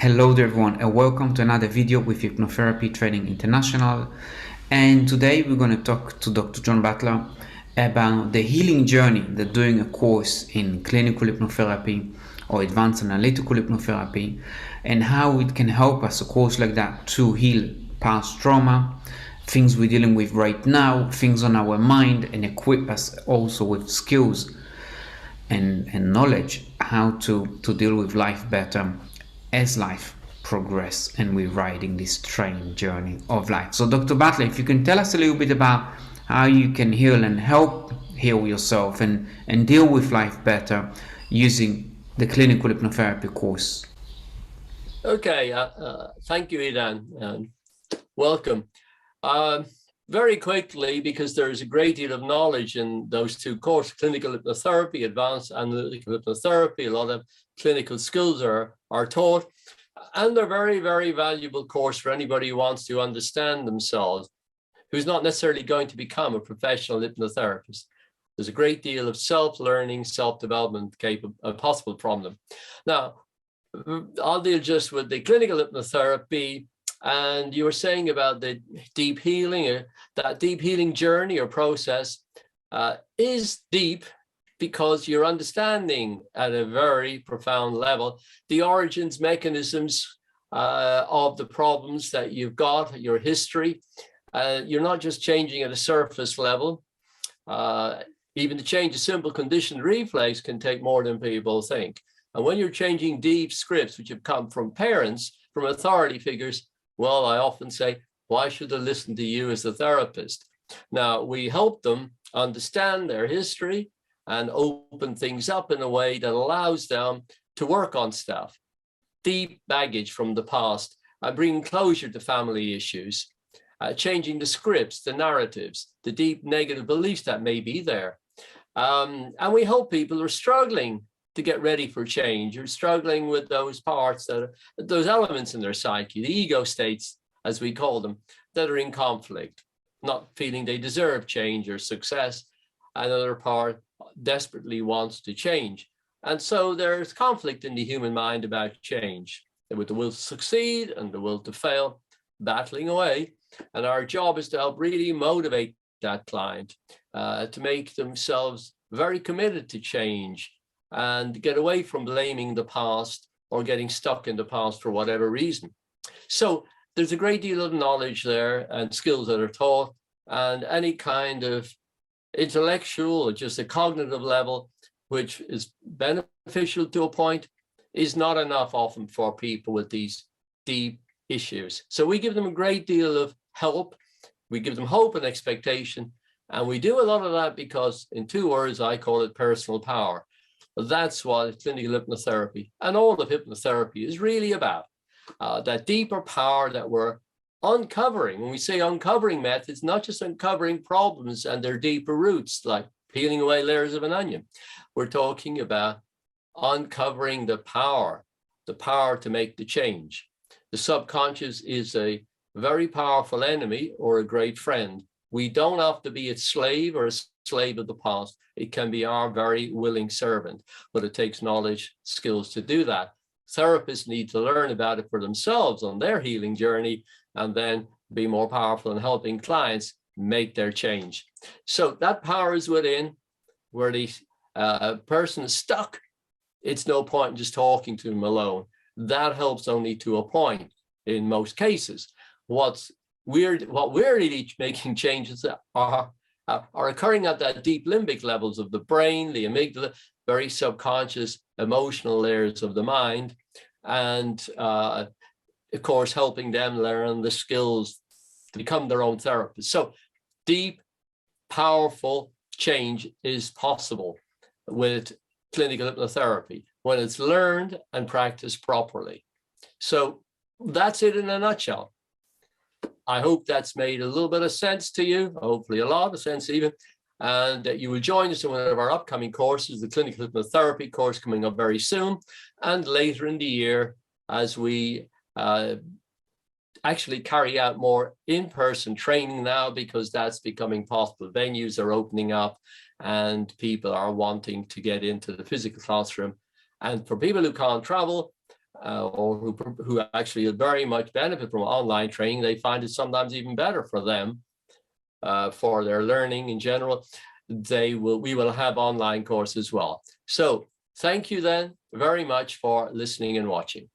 Hello there everyone and welcome to another video with Hypnotherapy Training International. And today we're going to talk to Dr. John Butler about the healing journey that doing a course in clinical hypnotherapy or advanced analytical hypnotherapy, and how it can help us, a course like that, to heal past trauma, things we're dealing with right now, things on our mind, and equip us also with skills and knowledge how to deal with life better as life progress and we're riding this train journey of life. So Dr. Butler, if you can tell us a little bit about how you can heal and help heal yourself and deal with life better using the clinical hypnotherapy course. Okay, thank you, Idan, and welcome. Very quickly, because there's a great deal of knowledge in those two courses, clinical hypnotherapy, advanced analytical hypnotherapy, a lot of clinical skills are taught, and they're very, very valuable course for anybody who wants to understand themselves, who's not necessarily going to become a professional hypnotherapist. There's a great deal of self-learning, self-development possible from them. Now, I'll deal just with the clinical hypnotherapy. And you were saying about the deep healing, that deep healing journey or process is deep because you're understanding at a very profound level the origins, mechanisms of the problems that you've got, your history. You're not just changing at a surface level. Even to change a simple conditioned reflex can take more than people think. And when you're changing deep scripts, which have come from parents, from authority figures, well, I often say, why should they listen to you as a therapist? Now, we help them understand their history and open things up in a way that allows them to work on stuff, deep baggage from the past, bringing closure to family issues, changing the scripts, the narratives, the deep negative beliefs that may be there. And we help people who are struggling to get ready for change, or struggling with those parts those elements in their psyche, the ego states, as we call them, that are in conflict, not feeling they deserve change or success. Another part desperately wants to change. And so there's conflict in the human mind about change, with the will to succeed and the will to fail, battling away. And our job is to help really motivate that client to make themselves very committed to change, and get away from blaming the past or getting stuck in the past for whatever reason. So there's a great deal of knowledge there and skills that are taught, and any kind of intellectual or just a cognitive level, which is beneficial to a point, is not enough often for people with these deep issues. So we give them a great deal of help. We give them hope and expectation. And we do a lot of that because, in two words, I call it personal power. That's what clinical hypnotherapy and all of hypnotherapy is really about, that deeper power that we're uncovering. When we say uncovering methods, not just uncovering problems and their deeper roots, like peeling away layers of an onion. We're talking about uncovering the power to make the change. The subconscious is a very powerful enemy or a great friend. We don't have to be its slave or a slave of the past. It can be our very willing servant, but it takes knowledge, skills to do that. Therapists need to learn about it for themselves on their healing journey, and then be more powerful in helping clients make their change. So that power is within. Where the person is stuck, it's no point in just talking to them alone. That helps only to a point in most cases. What we're really making changes are occurring at that deep limbic levels of the brain, the amygdala, very subconscious emotional layers of the mind, and of course helping them learn the skills to become their own therapist. So deep, powerful change is possible with clinical hypnotherapy when it's learned and practiced properly. So that's it in a nutshell. I hope that's made a little bit of sense to you, hopefully a lot of sense even, and that you will join us in one of our upcoming courses, the clinical hypnotherapy course coming up very soon, and later in the year as we actually carry out more in-person training now, because that's becoming possible. Venues are opening up and people are wanting to get into the physical classroom. And for people who can't travel, or who actually very much benefit from online training, they find it sometimes even better for them, for their learning in general. We will have online courses as well. So thank you then very much for listening and watching.